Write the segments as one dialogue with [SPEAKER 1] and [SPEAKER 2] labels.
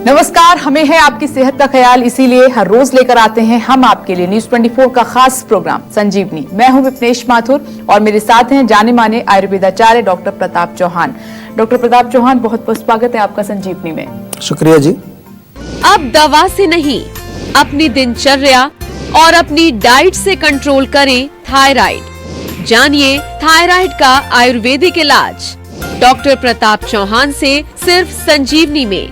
[SPEAKER 1] नमस्कार, हमें है आपकी सेहत का ख्याल, इसीलिए हर रोज लेकर आते हैं हम आपके लिए न्यूज 24 का खास प्रोग्राम संजीवनी। मैं हूं विपनेश माथुर और मेरे साथ हैं जाने माने आयुर्वेदाचार्य डॉक्टर प्रताप चौहान। डॉक्टर प्रताप चौहान, बहुत बहुत स्वागत है आपका संजीवनी में।
[SPEAKER 2] शुक्रिया जी।
[SPEAKER 3] अब दवा से नहीं, अपनी दिनचर्या और अपनी डाइट से कंट्रोल करें थायराइड। जानिए थायराइड का आयुर्वेदिक इलाज डॉक्टर प्रताप चौहान से सिर्फ संजीवनी में।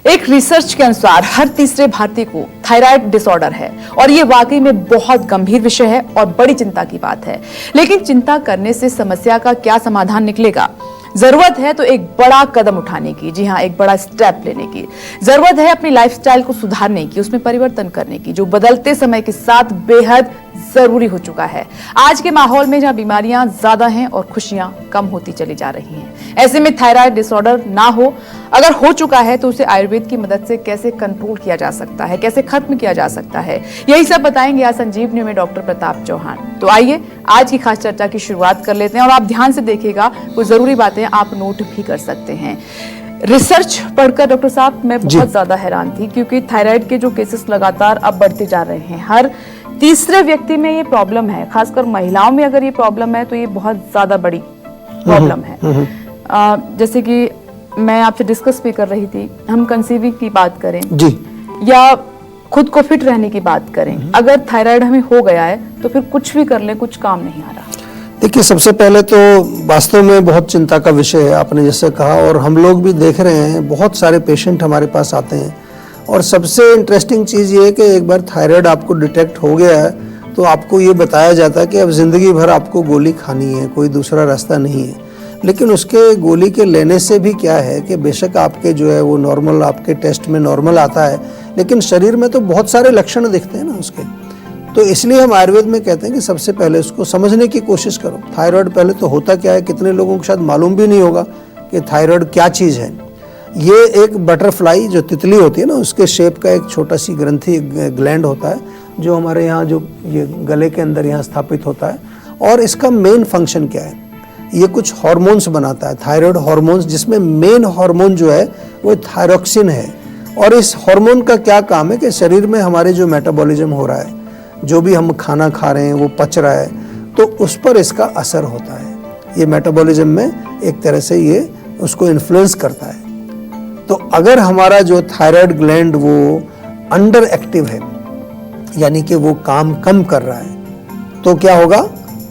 [SPEAKER 1] एक रिसर्च के अनुसार हर तीसरे भारतीय को थायराइड डिसऑर्डर है और ये वाकई में बहुत गंभीर विषय है और बड़ी चिंता की बात है। लेकिन चिंता करने से समस्या का क्या समाधान निकलेगा? जरूरत है तो एक बड़ा कदम उठाने की, जी हाँ, एक बड़ा स्टेप लेने की। जरूरत है अपनी लाइफस्टाइल को सुधारने की, उसमें परिवर्तन करने की, जो बदलते समय के साथ बेहद जरूरी हो चुका है। आज के माहौल में जहां बीमारियां ज्यादा हैं और खुशियां कम होती चली जा रही हैं, ऐसे में थायराइड डिसऑर्डर ना हो, अगर हो चुका है तो उसे आयुर्वेद की मदद से कैसे कंट्रोल किया जा सकता है, कैसे खत्म किया जा सकता है, यही सब बताएंगे आज संजीवनी में डॉक्टर प्रताप चौहान। तो आइए आज की खास चर्चा की शुरुआत कर लेते हैं और आप ध्यान से देखिएगा, कुछ जरूरी बातें आप नोट भी कर सकते हैं। रिसर्च पढ़कर डॉक्टर साहब मैं बहुत ज्यादा हैरान थी, क्योंकि थायराइड के जो केसेस लगातार अब बढ़ते जा रहे हैं। हर तीसरे व्यक्ति में ये प्रॉब्लम है, खासकर महिलाओं में अगर ये प्रॉब्लम है तो ये बहुत ज्यादा बड़ी प्रॉब्लम है। जैसे कि मैं आपसे डिस्कस भी कर रही थी, हम कंसीविंग की बात करें
[SPEAKER 2] जी,
[SPEAKER 1] या खुद को फिट रहने की बात करें, अगर थायराइड हमें हो गया है तो फिर कुछ भी कर लें, कुछ काम नहीं आ रहा।
[SPEAKER 2] देखिए, सबसे पहले तो वास्तव में बहुत चिंता का विषय है, आपने जैसे कहा, और हम लोग भी देख रहे हैं, बहुत सारे पेशेंट हमारे पास आते हैं। और सबसे इंटरेस्टिंग चीज़ ये है कि एक बार थायराइड आपको डिटेक्ट हो गया है तो आपको ये बताया जाता है कि अब ज़िंदगी भर आपको गोली खानी है, कोई दूसरा रास्ता नहीं है। लेकिन उसके गोली के लेने से भी क्या है कि बेशक आपके जो है वो नॉर्मल, आपके टेस्ट में नॉर्मल आता है, लेकिन शरीर में तो बहुत सारे लक्षण दिखते हैं ना उसके। तो इसलिए हम आयुर्वेद में कहते हैं कि सबसे पहले उसको समझने की कोशिश करो। थायराइड पहले तो होता क्या है, कितने लोगों को शायद मालूम भी नहीं होगा कि थायराइड क्या चीज़ है। ये एक बटरफ्लाई जो तितली होती है ना, उसके शेप का एक छोटा सी ग्रंथि ग्लैंड होता है जो हमारे यहाँ जो ये गले के अंदर यहाँ स्थापित होता है। और इसका मेन फंक्शन क्या है, ये कुछ हार्मोन्स बनाता है, थायराइड हार्मोन्स, जिसमें मेन हार्मोन जो है वो थायरोक्सिन है। और इस हार्मोन का क्या काम है कि शरीर में हमारे जो मेटाबॉलिज्म हो रहा है, जो भी हम खाना खा रहे हैं वो पच रहा है, तो उस पर इसका असर होता है। ये मेटाबॉलिज्म में एक तरह से ये उसको इन्फ्लुएंस करता है। तो अगर हमारा जो थायराइड ग्लैंड वो अंडर एक्टिव है, यानी कि वो काम कम कर रहा है, तो क्या होगा,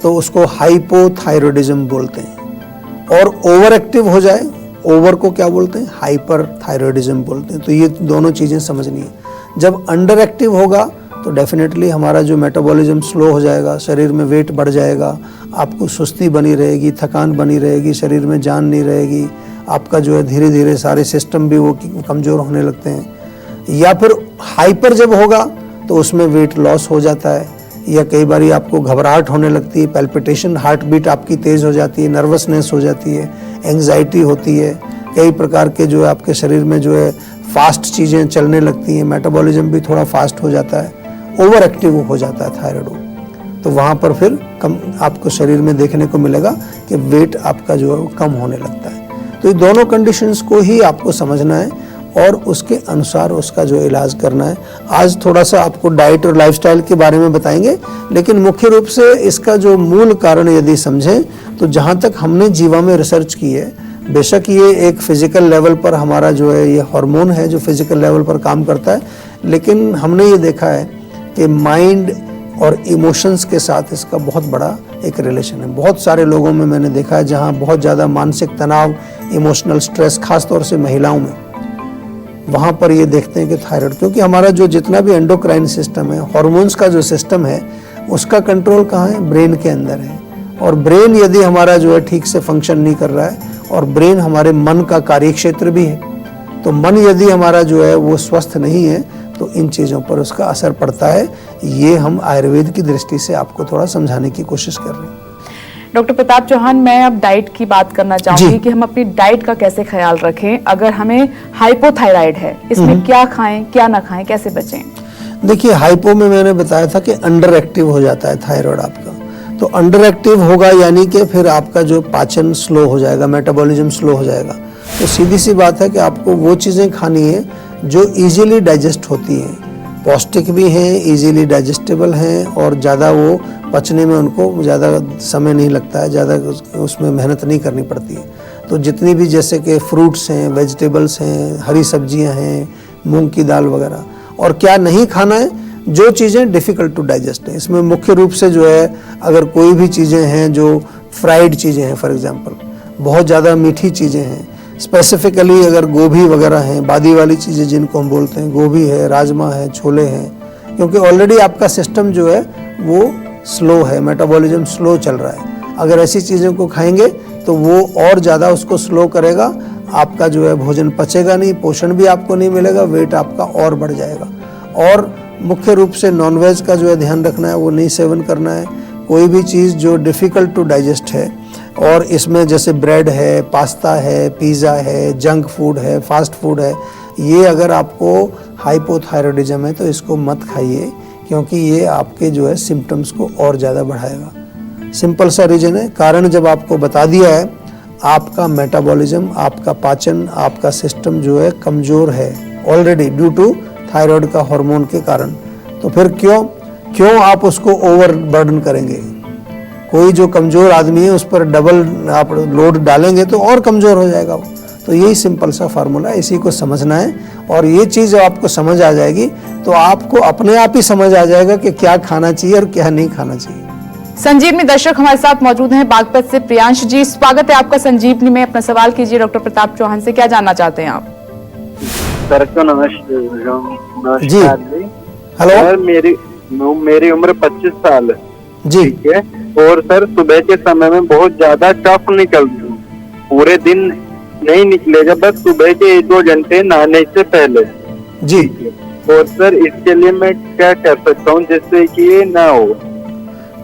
[SPEAKER 2] तो उसको हाइपोथायरॉयडिज्म बोलते हैं। और ओवर एक्टिव हो जाए, ओवर को क्या बोलते हैं, हाइपर थायरॉयडिज्म बोलते हैं। तो ये दोनों चीज़ें समझनी है। जब अंडर एक्टिव होगा तो डेफिनेटली हमारा जो मेटाबॉलिज्म स्लो हो जाएगा, शरीर में वेट बढ़ जाएगा, आपको सुस्ती बनी रहेगी, थकान बनी रहेगी, शरीर में जान नहीं रहेगी, आपका जो है धीरे धीरे सारे सिस्टम भी वो कमज़ोर होने लगते हैं। या फिर हाइपर जब होगा तो उसमें वेट लॉस हो जाता है, या कई बार आपको घबराहट होने लगती है, पैल्पिटेशन, हार्ट बीट आपकी तेज़ हो जाती है, नर्वसनेस हो जाती है, एंग्जाइटी होती है, कई प्रकार के जो है आपके शरीर में जो है फास्ट चीज़ें चलने लगती हैं, मेटाबॉलिज्म भी थोड़ा फास्ट हो जाता है, ओवर एक्टिव हो जाता है थायराइड। तो वहाँ पर फिर कम आपको शरीर में देखने को मिलेगा कि वेट आपका जो है वो कम होने लगता है। तो ये दोनों कंडीशंस को ही आपको समझना है और उसके अनुसार उसका जो इलाज करना है। आज थोड़ा सा आपको डाइट और लाइफस्टाइल के बारे में बताएंगे, लेकिन मुख्य रूप से इसका जो मूल कारण यदि समझें तो जहाँ तक हमने जीवा में रिसर्च की है, बेशक ये एक फिजिकल लेवल पर हमारा जो है ये हार्मोन है जो फिजिकल लेवल पर काम करता है, लेकिन हमने ये देखा है कि माइंड और इमोशंस के साथ इसका बहुत बड़ा एक रिलेशन है। बहुत सारे लोगों में मैंने देखा है जहाँ बहुत ज़्यादा मानसिक तनाव, इमोशनल स्ट्रेस, खास तौर से महिलाओं में, वहाँ पर ये देखते हैं कि थायराइड, क्योंकि हमारा जो जितना भी एंडोक्राइन सिस्टम है, हार्मोन्स का जो सिस्टम है, उसका कंट्रोल कहाँ है, ब्रेन के अंदर है। और ब्रेन यदि हमारा जो है ठीक से फंक्शन नहीं कर रहा है, और ब्रेन हमारे मन का कार्यक्षेत्र भी है, तो मन यदि हमारा जो है वो स्वस्थ नहीं है तो इन चीज़ों पर उसका असर पड़ता है। ये हम आयुर्वेद की दृष्टि से आपको थोड़ा समझाने की कोशिश कर रहे हैं।
[SPEAKER 1] डॉक्टर प्रताप चौहान, मैं अब डाइट की बात करना चाहूंगी कि हम अपनी डाइट का कैसे ख्याल रखें अगर हमें हाइपोथायराइड है, इसमें क्या खाएं क्या ना खाएं, कैसे बचें?
[SPEAKER 2] देखिए, हाइपो में मैंने बताया था कि अंडर एक्टिव हो जाता है थायराइड आपका। तो अंडर एक्टिव होगा यानी कि फिर आपका जो पाचन स्लो हो जाएगा, मेटाबॉलिज्म स्लो हो जाएगा। तो सीधी सी बात है कि आपको वो चीज़ें खानी है जो इजीली डाइजेस्ट होती हैं, पौष्टिक भी हैं, इजीली डाइजेस्टेबल हैं और ज़्यादा वो पचने में उनको ज़्यादा समय नहीं लगता है, ज़्यादा उसमें मेहनत नहीं करनी पड़ती है। तो जितनी भी जैसे कि फ्रूट्स हैं, वेजिटेबल्स हैं, हरी सब्जियां हैं, मूंग की दाल वगैरह। और क्या नहीं खाना है, जो चीज़ें डिफ़िकल्ट टू डाइजेस्ट हैं। इसमें मुख्य रूप से जो है, अगर कोई भी चीज़ें हैं जो फ्राइड चीज़ें हैं, फॉर एग्जांपल बहुत ज़्यादा मीठी चीज़ें हैं, स्पेसिफिकली अगर गोभी वगैरह हैं, बादी वाली चीज़ें जिनको हम बोलते हैं, गोभी है, राजमा है, छोले हैं, क्योंकि ऑलरेडी आपका सिस्टम जो है वो स्लो है, मेटाबॉलिज्म स्लो चल रहा है। अगर ऐसी चीज़ों को खाएंगे तो वो और ज़्यादा उसको स्लो करेगा, आपका जो है भोजन पचेगा नहीं, पोषण भी आपको नहीं मिलेगा, वेट आपका और बढ़ जाएगा। और मुख्य रूप से नॉनवेज का जो है ध्यान रखना है, वो नहीं सेवन करना है। कोई भी चीज़ जो डिफ़िकल्ट टू डाइजेस्ट है, और इसमें जैसे ब्रेड है, पास्ता है, पिज़्ज़ा है, जंक फूड है, फास्ट फूड है, ये अगर आपको हाइपोथायराइडिज्म है तो इसको मत खाइए, क्योंकि ये आपके जो है सिम्टम्स को और ज़्यादा बढ़ाएगा। सिंपल सा रीजन है, कारण जब आपको बता दिया है, आपका मेटाबॉलिज्म, आपका पाचन, आपका सिस्टम जो है कमज़ोर है ऑलरेडी ड्यू टू थायराइड का हार्मोन के कारण। तो फिर क्यों आप उसको ओवर बर्डन करेंगे? कोई जो कमज़ोर आदमी है उस पर डबल आप लोड डालेंगे तो और कमज़ोर हो जाएगा वो। तो यही सिंपल सा फार्मूला है, इसी को समझना है। और ये चीज़ आपको समझ आ जाएगी तो आपको अपने आप ही समझ आ जाएगा कि क्या खाना चाहिए और क्या नहीं खाना चाहिए।
[SPEAKER 1] संजीवनी दर्शक हमारे साथ मौजूद हैं बागपत से प्रियांश जी। स्वागत है आपका संजीवनी में। अपना सवाल कीजिए डॉक्टर प्रताप चौहान से। क्या जानना चाहते हैं आप?
[SPEAKER 4] सर को नमस्कार
[SPEAKER 2] जी। हेलो
[SPEAKER 4] सर, मेरी उम्र 25 साल है।
[SPEAKER 2] जी।
[SPEAKER 4] ठीक है। और सर सुबह के समय में बहुत ज्यादा कफ निकलती हूँ, पूरे दिन नहीं निकलेगा, बस सुबह के 1-2 घंटे नहाने से पहले।
[SPEAKER 2] जी।
[SPEAKER 4] और सर इसके लिए मैं क्या कर सकता हूँ जिससे कि ये ना हो?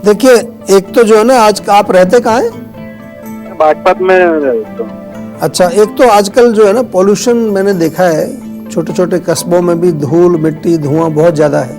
[SPEAKER 2] देखिए, एक तो जो है ना, आज आप रहते कहाँ हैं?
[SPEAKER 4] बागपत में रहता हूँ।
[SPEAKER 2] अच्छा, एक तो आजकल जो है ना पोल्यूशन मैंने देखा है, छोटे छोटे कस्बों में भी धूल मिट्टी धुआं बहुत ज़्यादा है।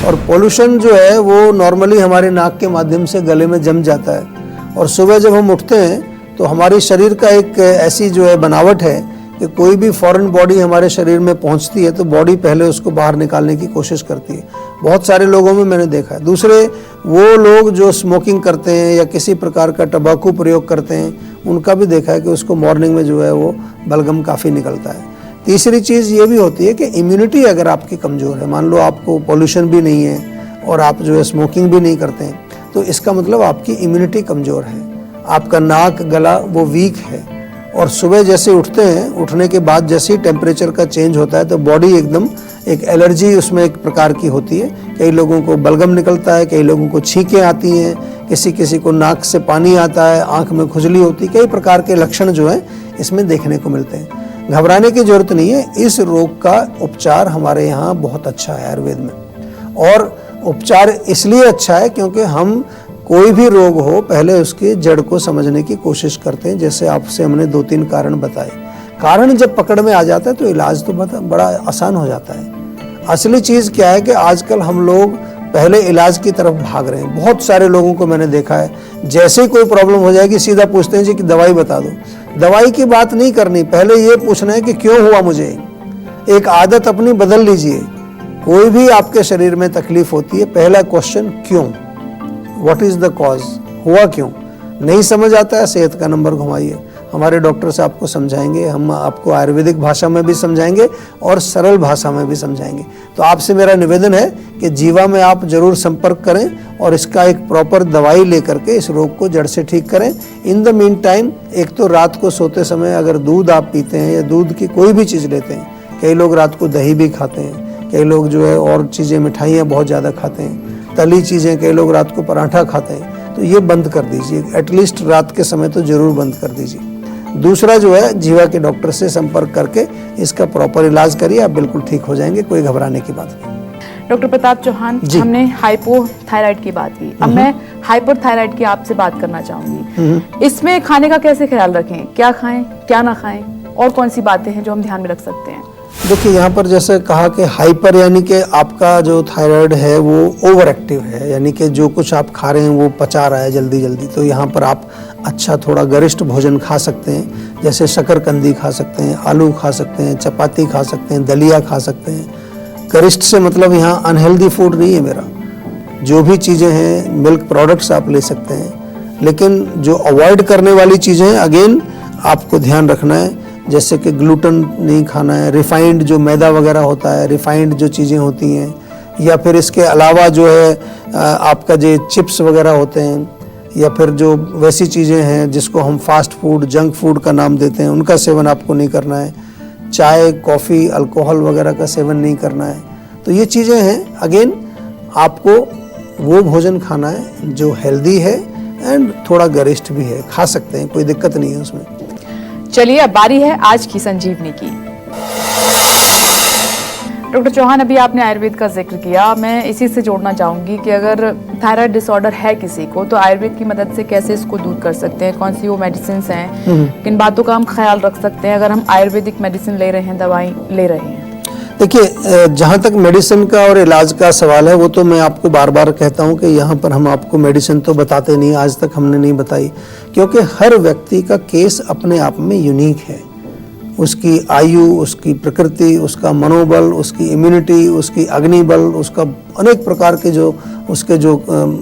[SPEAKER 2] और पोल्यूशन जो है वो नॉर्मली हमारे नाक के माध्यम से गले में जम जाता है। और सुबह जब हम उठते हैं तो हमारे शरीर का एक ऐसी जो है बनावट है कि कोई भी फॉरेन बॉडी हमारे शरीर में पहुंचती है तो बॉडी पहले उसको बाहर निकालने की कोशिश करती है। बहुत सारे लोगों में मैंने देखा है। दूसरे, वो लोग जो स्मोकिंग करते हैं या किसी प्रकार का तंबाकू प्रयोग करते हैं, उनका भी देखा है कि उसको मॉर्निंग में जो है वो बलगम काफ़ी निकलता है। तीसरी चीज़ ये भी होती है कि इम्यूनिटी अगर आपकी कमज़ोर है, मान लो आपको पोल्यूशन भी नहीं है और आप जो है स्मोकिंग भी नहीं करते हैं, तो इसका मतलब आपकी इम्यूनिटी कमज़ोर है, आपका नाक गला वो वीक है। और सुबह जैसे उठते हैं, उठने के बाद जैसे ही टेम्परेचर का चेंज होता है तो बॉडी एकदम एक एलर्जी उसमें एक प्रकार की होती है। कई लोगों को बलगम निकलता है, कई लोगों को छींकें आती हैं, किसी को नाक से पानी आता है, आँख में खुजली होती है। कई प्रकार के लक्षण जो हैं इसमें देखने को मिलते हैं। घबराने की जरूरत नहीं है। इस रोग का उपचार हमारे यहाँ बहुत अच्छा है आयुर्वेद में। और उपचार इसलिए अच्छा है क्योंकि हम कोई भी रोग हो पहले उसकी जड़ को समझने की कोशिश करते हैं। जैसे आपसे हमने 2-3 कारण बताए। कारण जब पकड़ में आ जाता है तो इलाज तो बड़ा आसान हो जाता है। असली चीज़ क्या है कि आजकल हम लोग पहले इलाज की तरफ भाग रहे हैं। बहुत सारे लोगों को मैंने देखा है, जैसे ही कोई प्रॉब्लम हो जाएगी सीधा पूछते हैं जी कि दवाई बता दो। दवाई की बात नहीं करनी, पहले ये पूछना है कि क्यों हुआ मुझे। एक आदत अपनी बदल लीजिए। कोई भी आपके शरीर में तकलीफ होती है, पहला क्वेश्चन क्यों, व्हाट इज द कॉज, हुआ क्यों। नहीं समझ आता है, सेहत का नंबर घुमाइए, हमारे डॉक्टर से आपको समझाएंगे। हम आपको आयुर्वेदिक भाषा में भी समझाएंगे और सरल भाषा में भी समझाएंगे। तो आपसे मेरा निवेदन है कि जीवा में आप जरूर संपर्क करें और इसका एक प्रॉपर दवाई लेकर के इस रोग को जड़ से ठीक करें। इन द मीन टाइम, एक तो रात को सोते समय अगर दूध आप पीते हैं या दूध की कोई भी चीज़ लेते हैं, कई लोग रात को दही भी खाते हैं, कई लोग जो है और चीज़ें मिठाइयाँ बहुत ज़्यादा खाते हैं, तली चीज़ें, कई लोग रात को पराठा खाते हैं, तो ये बंद कर दीजिए। एटलीस्ट रात के समय तो ज़रूर बंद कर दीजिए। दूसरा जो है, जीवा के डॉक्टर से संपर्क करके इसका प्रॉपर इलाज करिए, आप बिल्कुल ठीक हो जाएंगे, कोई घबराने की बात नहीं।
[SPEAKER 1] डॉक्टर प्रताप चौहान, हमने हाइपोथायराइड की बात की, अब मैं हाइपरथायराइड की आपसे बात करना चाहूंगी। इसमें खाने का कैसे ख्याल रखें, क्या खाएं क्या ना खाएं, और कौन सी बातें हैं जो हम ध्यान में रख सकते हैं?
[SPEAKER 2] देखिए यहाँ पर जैसे कहा कि हाइपर यानी कि आपका जो थायराइड है वो ओवर एक्टिव है, यानी कि जो कुछ आप खा रहे हैं वो पचा रहा है जल्दी जल्दी। तो यहाँ पर आप अच्छा थोड़ा गरिष्ठ भोजन खा सकते हैं, जैसे शकरकंदी खा सकते हैं, आलू खा सकते हैं, चपाती खा सकते हैं, दलिया खा सकते हैं। गरिष्ठ से मतलब यहाँ अनहेल्दी फूड नहीं है मेरा, जो भी चीज़ें हैं मिल्क प्रोडक्ट्स आप ले सकते हैं, लेकिन जो अवॉइड करने वाली चीज़ें हैं अगेन आपको ध्यान रखना है, जैसे कि ग्लूटेन नहीं खाना है, रिफाइंड जो मैदा वगैरह होता है, रिफाइंड जो चीज़ें होती हैं, या फिर इसके अलावा जो है आपका जो चिप्स वगैरह होते हैं, या फिर जो वैसी चीज़ें हैं जिसको हम फास्ट फूड जंक फूड का नाम देते हैं, उनका सेवन आपको नहीं करना है। चाय कॉफ़ी अल्कोहल वगैरह का सेवन नहीं करना है। तो ये चीज़ें हैं, अगेन आपको वो भोजन खाना है जो हेल्दी है एंड थोड़ा गरिष्ठ भी है, खा सकते हैं, कोई दिक्कत नहीं है उसमें।
[SPEAKER 1] चलिए अब बारी है आज की संजीवनी की। डॉक्टर चौहान, अभी आपने आयुर्वेद का जिक्र किया, मैं इसी से जोड़ना चाहूंगी कि अगर थायराइड डिसऑर्डर है किसी को तो आयुर्वेद की मदद से कैसे इसको दूर कर सकते हैं, कौन सी वो मेडिसिन हैं, किन बातों का हम ख्याल रख सकते हैं अगर हम आयुर्वेदिक मेडिसिन ले रहे हैं, दवाई ले रहे हैं।
[SPEAKER 2] देखिए जहाँ तक मेडिसिन का और इलाज का सवाल है वो तो मैं आपको बार बार कहता हूँ कि यहाँ पर हम आपको मेडिसिन तो बताते नहीं, आज तक हमने नहीं बताई, क्योंकि हर व्यक्ति का केस अपने आप में यूनिक है। उसकी आयु, उसकी प्रकृति, उसका मनोबल, उसकी इम्यूनिटी, उसकी अग्निबल, उसका अनेक प्रकार के जो उसके जो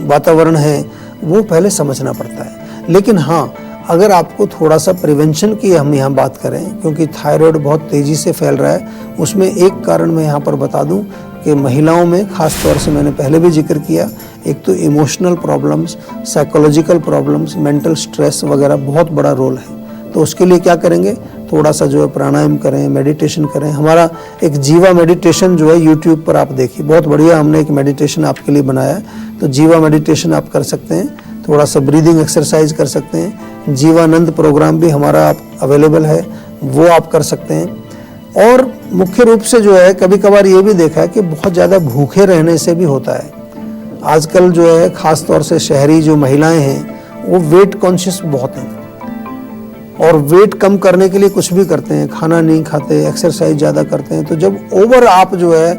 [SPEAKER 2] वातावरण है वो पहले समझना पड़ता है। लेकिन हाँ, अगर आपको थोड़ा सा प्रिवेंशन की हम यहाँ बात करें, क्योंकि थायराइड बहुत तेज़ी से फैल रहा है, उसमें एक कारण मैं यहाँ पर बता दूँ कि महिलाओं में ख़ास तौर से मैंने पहले भी जिक्र किया, एक तो emotional problems, psychological problems, mental stress वगैरह बहुत बड़ा रोल है। तो उसके लिए क्या करेंगे, थोड़ा सा जो है प्राणायाम करें, मेडिटेशन करें। हमारा एक जीवा मेडिटेशन जो है यूट्यूब पर आप देखिए, बहुत बढ़िया हमने एक मेडिटेशन आपके लिए बनाया है। तो जीवा मेडिटेशन आप कर सकते हैं, थोड़ा सा ब्रीदिंग एक्सरसाइज कर सकते हैं। जीवानंद प्रोग्राम भी हमारा आप अवेलेबल है, वो आप कर सकते हैं। और मुख्य रूप से जो है कभी कभार ये भी देखा है कि बहुत ज़्यादा भूखे रहने से भी होता है। आजकल जो है ख़ास तौर से शहरी जो महिलाएं हैं वो वेट कॉन्शियस बहुत हैं और वेट कम करने के लिए कुछ भी करते हैं, खाना नहीं खाते, एक्सरसाइज ज़्यादा करते हैं। तो जब ओवर आप जो है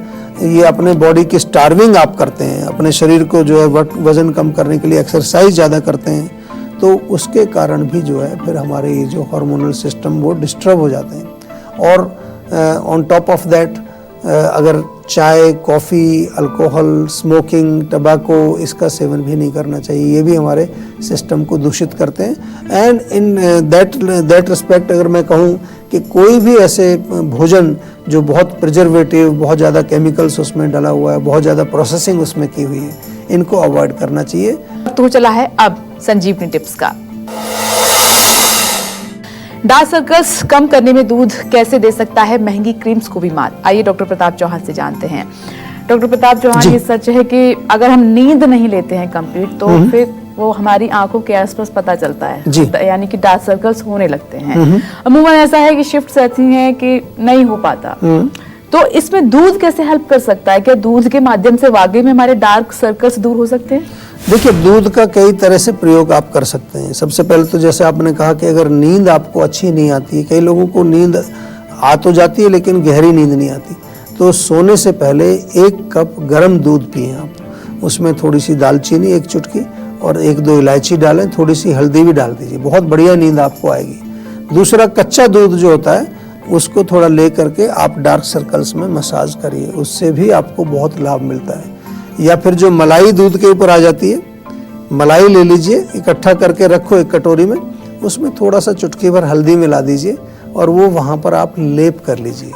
[SPEAKER 2] ये अपने बॉडी की स्टार्विंग आप करते हैं, अपने शरीर को जो है वजन कम करने के लिए एक्सरसाइज ज़्यादा करते हैं, तो उसके कारण भी जो है फिर हमारे ये जो हार्मोनल सिस्टम वो डिस्टर्ब हो जाते हैं। और ऑन टॉप ऑफ दैट अगर चाय, कॉफ़ी, अल्कोहल, स्मोकिंग, टबैको, इसका सेवन भी नहीं करना चाहिए, ये भी हमारे सिस्टम को दूषित करते हैं। एंड इन दैट रिस्पेक्ट अगर मैं कहूँ कि कोई भी ऐसे भोजन जो बहुत प्रिजर्वेटिव, बहुत ज़्यादा केमिकल्स उसमें डाला हुआ है, बहुत ज़्यादा प्रोसेसिंग उसमें की हुई है, इनको अवॉइड करना चाहिए।
[SPEAKER 1] तो चला है अब संजीवनी टिप्स का। डार्क सर्कल्स कम करने में दूध कैसे दे सकता है महंगी क्रीम्स को भी मात? आइए डॉक्टर प्रताप चौहान से जानते हैं। डॉक्टर प्रताप चौहान, ये सच है कि अगर हम नींद नहीं लेते हैं कंप्लीट तो फिर वो हमारी आंखों के आसपास पता चलता है, यानी कि डार्क सर्कल्स होने लगते हैं। अमूमन ऐसा है कि शिफ्ट्स ऐसी हैं कि नहीं हो पाता, तो इसमें दूध कैसे हेल्प कर सकता है? क्या दूध के माध्यम से वाकई में हमारे डार्क सर्कल्स दूर हो सकते हैं?
[SPEAKER 2] देखिए, दूध का कई तरह से प्रयोग आप कर सकते हैं। सबसे पहले तो जैसे आपने कहा कि अगर नींद आपको अच्छी नहीं आती है, कई लोगों को नींद आ तो जाती है लेकिन गहरी नींद नहीं आती, तो सोने से पहले 1 कप गर्म दूध पिएं आप। उसमें थोड़ी सी दालचीनी 1 चुटकी और 1-2 इलायची डालें, थोड़ी सी हल्दी भी डाल दीजिए, बहुत बढ़िया नींद आपको आएगी। दूसरा, कच्चा दूध जो होता है उसको थोड़ा ले करके आप डार्क सर्कल्स में मसाज करिए, उससे भी आपको बहुत लाभ मिलता है। या फिर जो मलाई दूध के ऊपर आ जाती है, मलाई ले लीजिए, इकट्ठा करके रखो एक कटोरी में, उसमें थोड़ा सा चुटकी भर हल्दी मिला दीजिए और वो वहाँ पर आप लेप कर लीजिए।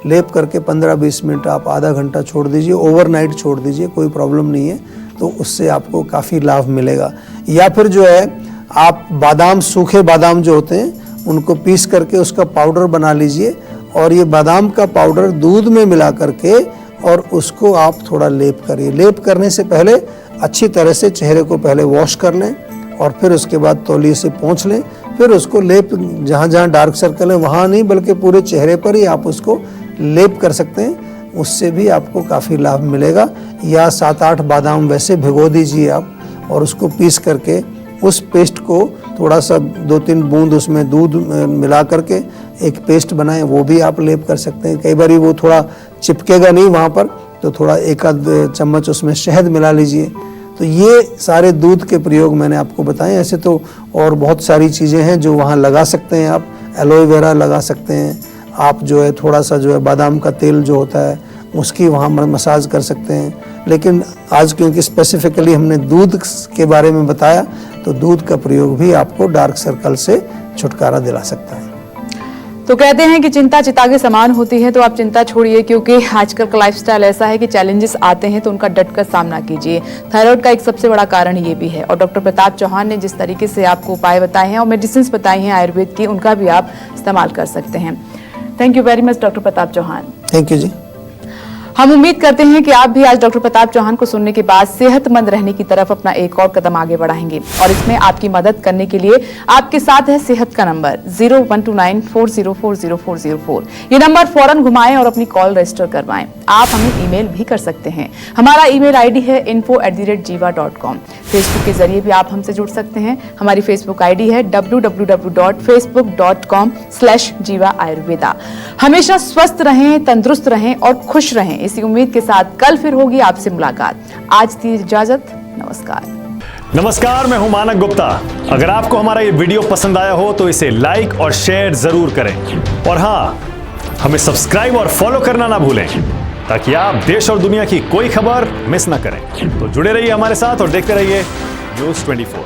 [SPEAKER 2] लेप करके 15-20 मिनट आप आधा घंटा छोड़ दीजिए, ओवरनाइट छोड़ दीजिए, कोई प्रॉब्लम नहीं है, तो उससे आपको काफ़ी लाभ मिलेगा। या फिर जो है आप बादाम, सूखे बादाम जो होते हैं उनको पीस करके उसका पाउडर बना लीजिए और ये बादाम का पाउडर दूध में मिला करके और उसको आप थोड़ा लेप करिए। लेप करने से पहले अच्छी तरह से चेहरे को पहले वॉश कर लें और फिर उसके बाद तौलिए से पोंछ लें, फिर उसको लेप जहाँ जहाँ डार्क सर्कल है वहाँ नहीं बल्कि पूरे चेहरे पर ही आप उसको लेप कर सकते हैं, उससे भी आपको काफ़ी लाभ मिलेगा। या 7-8 बादाम वैसे भिगो दीजिए आप और उसको पीस करके उस पेस्ट को थोड़ा सा 2-3 बूंद उसमें दूध मिला करके एक पेस्ट बनाएं, वो भी आप लेप कर सकते हैं। कई बार वो थोड़ा चिपकेगा नहीं वहाँ पर, तो थोड़ा एक आध चम्मच उसमें शहद मिला लीजिए। तो ये सारे दूध के प्रयोग मैंने आपको बताए। ऐसे तो और बहुत सारी चीज़ें हैं जो वहाँ लगा सकते हैं आप। एलोवेरा लगा सकते हैं आप, जो है थोड़ा सा जो है बादाम का तेल जो होता है उसकी वहाँ मसाज कर सकते हैं। लेकिन आज क्योंकि स्पेसिफिकली हमने दूध के बारे में बताया, तो दूध का प्रयोग भी आपको डार्क सर्कल से छुटकारा दिला सकता है।
[SPEAKER 1] तो कहते हैं कि चिंता चिता के समान होती है, तो आप चिंता छोड़िए, क्योंकि आजकल का लाइफस्टाइल ऐसा है कि चैलेंजेस आते हैं तो उनका डटकर सामना कीजिए। थायराइड का एक सबसे बड़ा कारण ये भी है, और डॉक्टर प्रताप चौहान ने जिस तरीके से आपको उपाय बताए हैं और मेडिसिन बताई हैं आयुर्वेद की, उनका भी आप इस्तेमाल कर सकते हैं। Thank you very much doctor Pratap Chauhan.
[SPEAKER 2] Thank you ji.
[SPEAKER 1] हम उम्मीद करते हैं कि आप भी आज डॉक्टर प्रताप चौहान को सुनने के बाद सेहतमंद रहने की तरफ अपना एक और कदम आगे बढ़ाएंगे, और इसमें आपकी मदद करने के लिए आपके साथ है सेहत का नंबर 0129404004। ये नंबर फौरन घुमाएं और अपनी कॉल रजिस्टर करवाएं। आप हमें ईमेल भी कर सकते हैं। हमारा ईमेल आईडी है info@jiva.com। फेसबुक के जरिए भी आप हमसे जुड़ सकते हैं। हमारी फेसबुक आईडी है www.facebook.com/jiva ayurveda। हमेशा स्वस्थ रहें, तंदुरुस्त रहें और खुश रहें, इसी उम्मीद के साथ कल फिर होगी आपसे मुलाकात। आज दी इजाजत, नमस्कार।
[SPEAKER 5] नमस्कार, मैं हूं मानक गुप्ता। अगर आपको हमारा ये वीडियो पसंद आया हो तो इसे लाइक और शेयर जरूर करें, और हाँ, हमें सब्सक्राइब और फॉलो करना ना भूलें, ताकि आप देश और दुनिया की कोई खबर मिस ना करें। तो जुड़े रहिए हमारे साथ और देखते रहिए News 24।